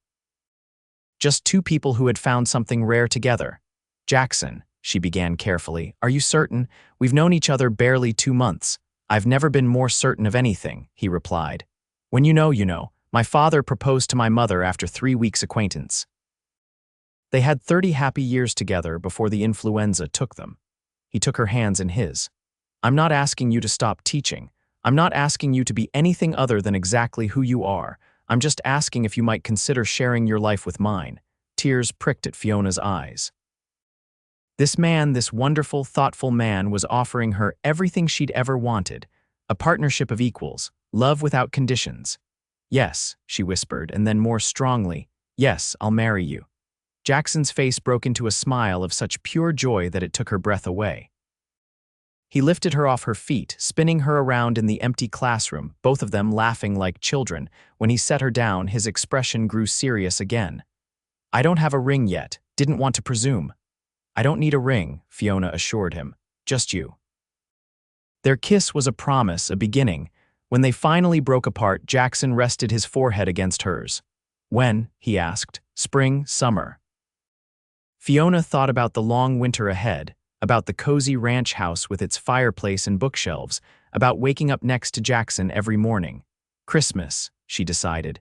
Just two people who had found something rare together. Jackson, she began carefully, are you certain? We've known each other barely 2 months. I've never been more certain of anything, he replied. When you know, you know. My father proposed to my mother after 3 weeks' acquaintance. They had 30 happy years together before the influenza took them. He took her hands in his. I'm not asking you to stop teaching. I'm not asking you to be anything other than exactly who you are. I'm just asking if you might consider sharing your life with mine. Tears pricked at Fiona's eyes. This man, this wonderful, thoughtful man, was offering her everything she'd ever wanted, a partnership of equals, love without conditions. Yes, she whispered, and then more strongly, yes, I'll marry you. Jackson's face broke into a smile of such pure joy that it took her breath away. He lifted her off her feet, spinning her around in the empty classroom, both of them laughing like children. When he set her down, his expression grew serious again. I don't have a ring yet, didn't want to presume. I don't need a ring, Fiona assured him, just you. Their kiss was a promise, a beginning. When they finally broke apart, Jackson rested his forehead against hers. When? He asked. Spring, summer. Fiona thought about the long winter ahead, about the cozy ranch house with its fireplace and bookshelves, about waking up next to Jackson every morning. Christmas, she decided.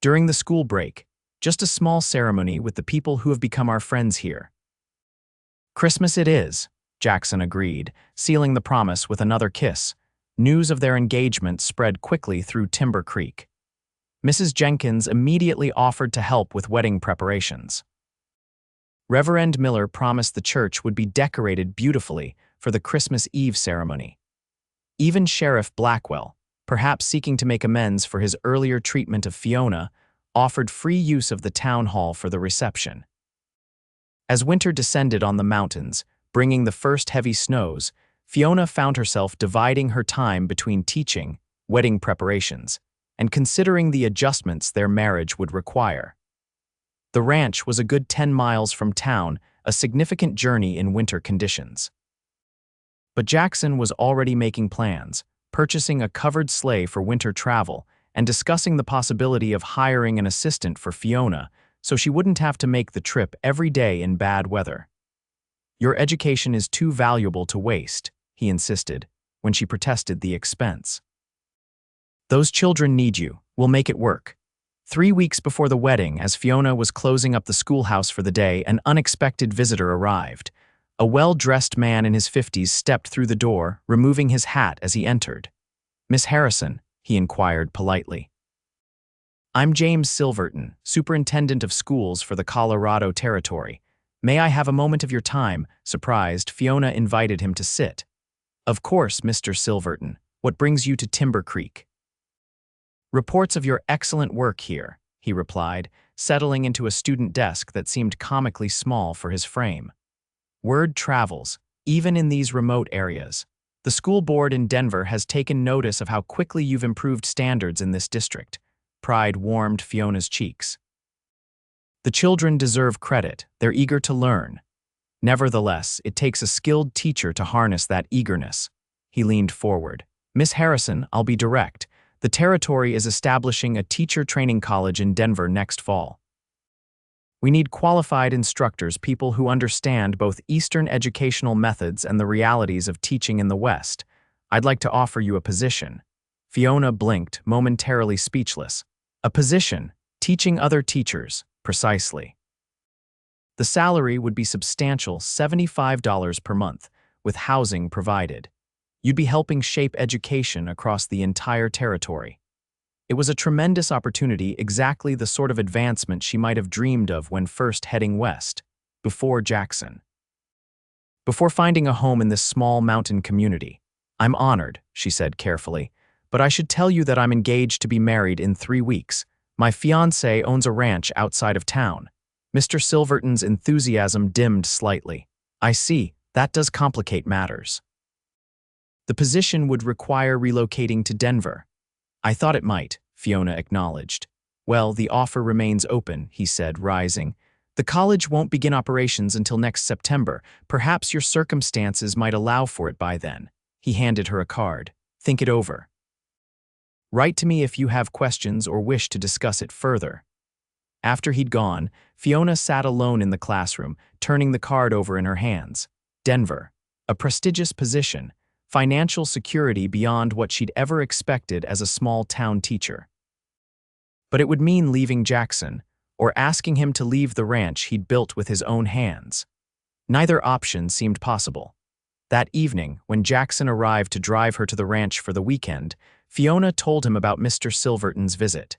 During the school break, just a small ceremony with the people who have become our friends here. Christmas it is, Jackson agreed, sealing the promise with another kiss. News of their engagement spread quickly through Timber Creek. Mrs. Jenkins immediately offered to help with wedding preparations. Reverend Miller promised the church would be decorated beautifully for the Christmas Eve ceremony. Even Sheriff Blackwell, perhaps seeking to make amends for his earlier treatment of Fiona, offered free use of the town hall for the reception. As winter descended on the mountains, bringing the first heavy snows, Fiona found herself dividing her time between teaching, wedding preparations, and considering the adjustments their marriage would require. The ranch was a good 10 miles from town, a significant journey in winter conditions. But Jackson was already making plans, purchasing a covered sleigh for winter travel, and discussing the possibility of hiring an assistant for Fiona so she wouldn't have to make the trip every day in bad weather. Your education is too valuable to waste, he insisted, when she protested the expense. Those children need you. We'll make it work. 3 weeks before the wedding, as Fiona was closing up the schoolhouse for the day, an unexpected visitor arrived. A well-dressed man in his 50s stepped through the door, removing his hat as he entered. Miss Harrison, he inquired politely. I'm James Silverton, Superintendent of Schools for the Colorado Territory. May I have a moment of your time? Surprised, Fiona invited him to sit. Of course, Mr. Silverton. What brings you to Timber Creek? Reports of your excellent work here, he replied, settling into a student desk that seemed comically small for his frame. Word travels, even in these remote areas. The school board in Denver has taken notice of how quickly you've improved standards in this district. Pride warmed Fiona's cheeks. The children deserve credit. They're eager to learn. Nevertheless, it takes a skilled teacher to harness that eagerness. He leaned forward. Miss Harrison, I'll be direct. The Territory is establishing a teacher training college in Denver next fall. We need qualified instructors, people who understand both Eastern educational methods and the realities of teaching in the West. I'd like to offer you a position. Fiona blinked, momentarily speechless. A position, teaching other teachers, precisely. The salary would be substantial, $75 per month, with housing provided. You'd be helping shape education across the entire territory. It was a tremendous opportunity, exactly the sort of advancement she might have dreamed of when first heading west, before Jackson. before finding a home in this small mountain community. I'm honored, she said carefully, but I should tell you that I'm engaged to be married in 3 weeks. My fiancé owns a ranch outside of town. Mr. Silverton's enthusiasm dimmed slightly. I see, that does complicate matters. The position would require relocating to Denver. I thought it might, Fiona acknowledged. Well, the offer remains open, he said, rising. The college won't begin operations until next September. Perhaps your circumstances might allow for it by then. He handed her a card. Think it over. Write to me if you have questions or wish to discuss it further. After he'd gone, Fiona sat alone in the classroom, turning the card over in her hands. Denver. A prestigious position. Financial security beyond what she'd ever expected as a small-town teacher. But it would mean leaving Jackson, or asking him to leave the ranch he'd built with his own hands. Neither option seemed possible. That evening, when Jackson arrived to drive her to the ranch for the weekend, Fiona told him about Mr. Silverton's visit.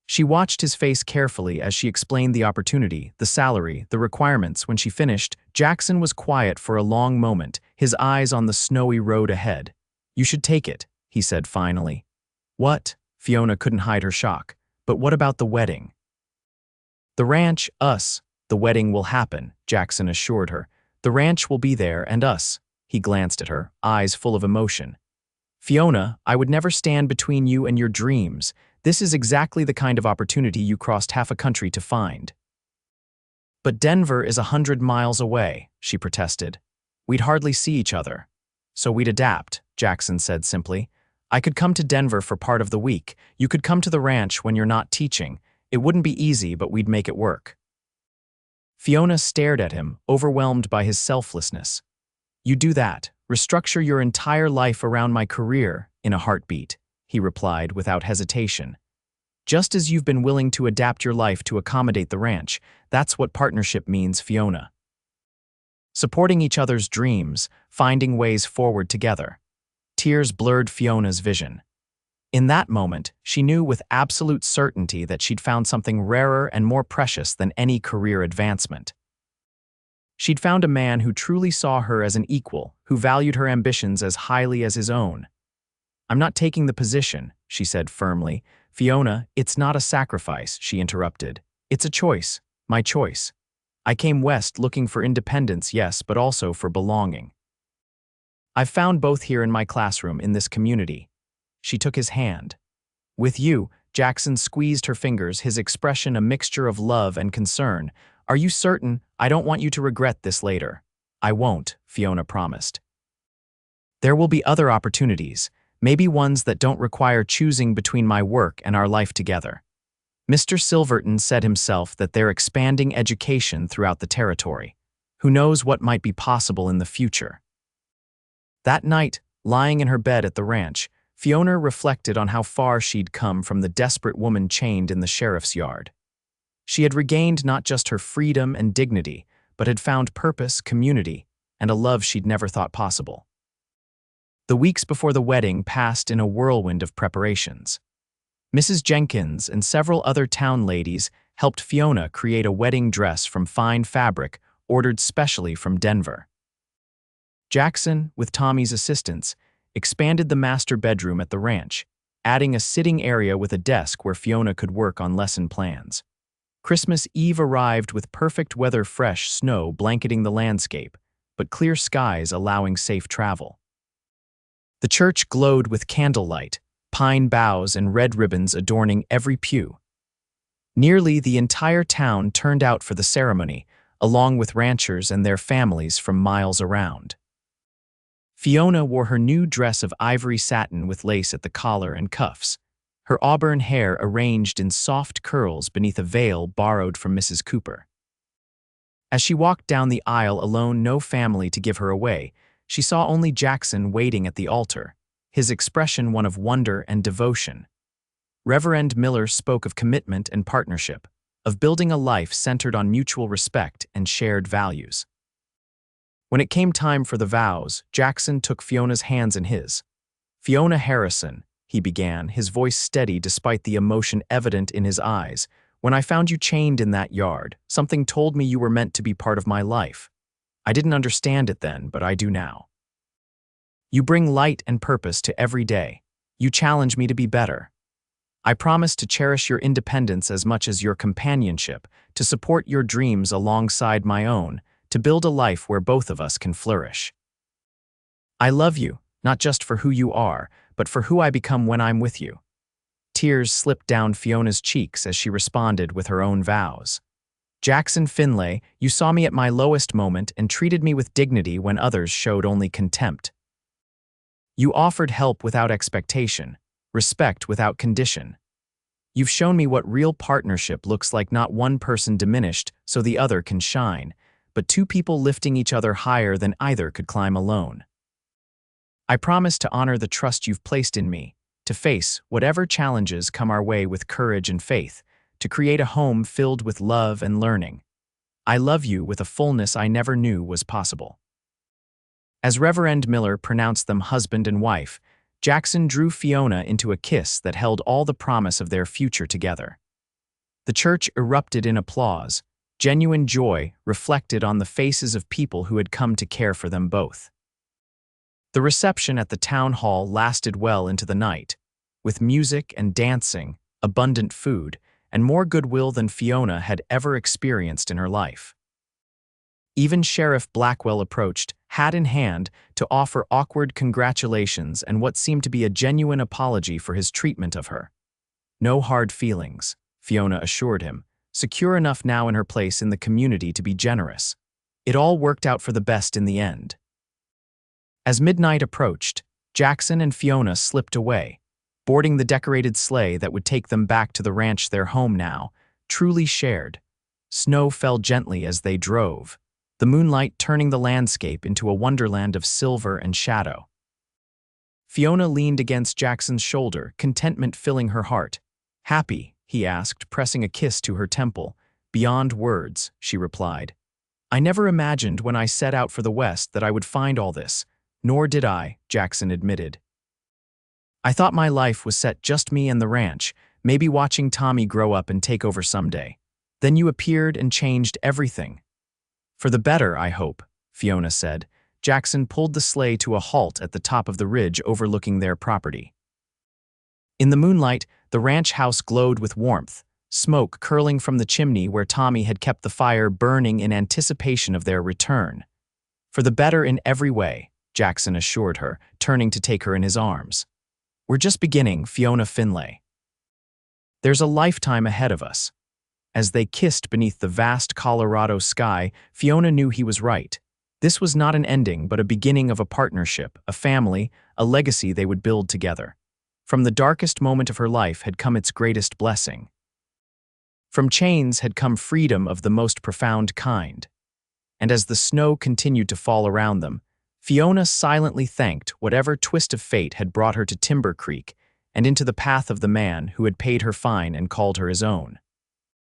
She watched his face carefully as she explained the opportunity, the salary, the requirements. When she finished, Jackson was quiet for a long moment, his eyes on the snowy road ahead. You should take it, he said finally. What? Fiona couldn't hide her shock. But what about the wedding? The ranch, us. The wedding will happen, Jackson assured her. The ranch will be there and us. He glanced at her, eyes full of emotion. Fiona, I would never stand between you and your dreams. This is exactly the kind of opportunity you crossed half a country to find. But Denver is 100 miles away, she protested. We'd hardly see each other. So we'd adapt, Jackson said simply. I could come to Denver for part of the week. You could come to the ranch when you're not teaching. It wouldn't be easy, but we'd make it work. Fiona stared at him, overwhelmed by his selflessness. You do that, restructure your entire life around my career, in a heartbeat, he replied without hesitation. Just as you've been willing to adapt your life to accommodate the ranch, that's what partnership means, Fiona. Supporting each other's dreams, finding ways forward together. Tears blurred Fiona's vision. In that moment, she knew with absolute certainty that she'd found something rarer and more precious than any career advancement. She'd found a man who truly saw her as an equal, who valued her ambitions as highly as his own. I'm not taking the position, she said firmly. Fiona, it's not a sacrifice, she interrupted. It's a choice, my choice. I came west looking for independence, yes, but also for belonging. I've found both here in my classroom, in this community. She took his hand. With you, Jackson squeezed her fingers, his expression a mixture of love and concern. Are you certain? I don't want you to regret this later. I won't, Fiona promised. There will be other opportunities, maybe ones that don't require choosing between my work and our life together. Mr. Silverton said himself that they're expanding education throughout the territory. Who knows what might be possible in the future? That night, lying in her bed at the ranch, Fiona reflected on how far she'd come from the desperate woman chained in the sheriff's yard. She had regained not just her freedom and dignity, but had found purpose, community, and a love she'd never thought possible. The weeks before the wedding passed in a whirlwind of preparations. Mrs. Jenkins and several other town ladies helped Fiona create a wedding dress from fine fabric ordered specially from Denver. Jackson, with Tommy's assistance, expanded the master bedroom at the ranch, adding a sitting area with a desk where Fiona could work on lesson plans. Christmas Eve arrived with perfect weather, fresh snow blanketing the landscape, but clear skies allowing safe travel. The church glowed with candlelight, pine boughs and red ribbons adorning every pew. Nearly the entire town turned out for the ceremony, along with ranchers and their families from miles around. Fiona wore her new dress of ivory satin with lace at the collar and cuffs, her auburn hair arranged in soft curls beneath a veil borrowed from Mrs. Cooper. As she walked down the aisle alone, no family to give her away, she saw only Jackson waiting at the altar, his expression one of wonder and devotion. Reverend Miller spoke of commitment and partnership, of building a life centered on mutual respect and shared values. When it came time for the vows, Jackson took Fiona's hands in his. Fiona Harrison, he began, his voice steady despite the emotion evident in his eyes. When I found you chained in that yard, something told me you were meant to be part of my life. I didn't understand it then, but I do now. You bring light and purpose to every day. You challenge me to be better. I promise to cherish your independence as much as your companionship, to support your dreams alongside my own, to build a life where both of us can flourish. I love you, not just for who you are, but for who I become when I'm with you. Tears slipped down Fiona's cheeks as she responded with her own vows. Jackson Finlay, you saw me at my lowest moment and treated me with dignity when others showed only contempt. You offered help without expectation, respect without condition. You've shown me what real partnership looks like, not one person diminished so the other can shine, but two people lifting each other higher than either could climb alone. I promise to honor the trust you've placed in me, to face whatever challenges come our way with courage and faith, to create a home filled with love and learning. I love you with a fullness I never knew was possible. As Reverend Miller pronounced them husband and wife, Jackson drew Fiona into a kiss that held all the promise of their future together. The church erupted in applause, genuine joy reflected on the faces of people who had come to care for them both. The reception at the town hall lasted well into the night, with music and dancing, abundant food, and more goodwill than Fiona had ever experienced in her life. Even Sheriff Blackwell approached, hat in hand, to offer awkward congratulations and what seemed to be a genuine apology for his treatment of her. No hard feelings, Fiona assured him, secure enough now in her place in the community to be generous. It all worked out for the best in the end. As midnight approached, Jackson and Fiona slipped away, boarding the decorated sleigh that would take them back to the ranch, their home now, truly shared. Snow fell gently as they drove, the moonlight turning the landscape into a wonderland of silver and shadow. Fiona leaned against Jackson's shoulder, contentment filling her heart. "Happy?" he asked, pressing a kiss to her temple. "Beyond words," she replied. "I never imagined when I set out for the West that I would find all this." "Nor did I," Jackson admitted. "I thought my life was set, just me and the ranch, maybe watching Tommy grow up and take over someday. Then you appeared and changed everything." "For the better, I hope," Fiona said. Jackson pulled the sleigh to a halt at the top of the ridge overlooking their property. In the moonlight, the ranch house glowed with warmth, smoke curling from the chimney where Tommy had kept the fire burning in anticipation of their return. "For the better in every way," Jackson assured her, turning to take her in his arms. "We're just beginning, Fiona Finlay. There's a lifetime ahead of us." As they kissed beneath the vast Colorado sky, Fiona knew he was right. This was not an ending, but a beginning of a partnership, a family, a legacy they would build together. From the darkest moment of her life had come its greatest blessing. From chains had come freedom of the most profound kind. And as the snow continued to fall around them, Fiona silently thanked whatever twist of fate had brought her to Timber Creek and into the path of the man who had paid her fine and called her his own.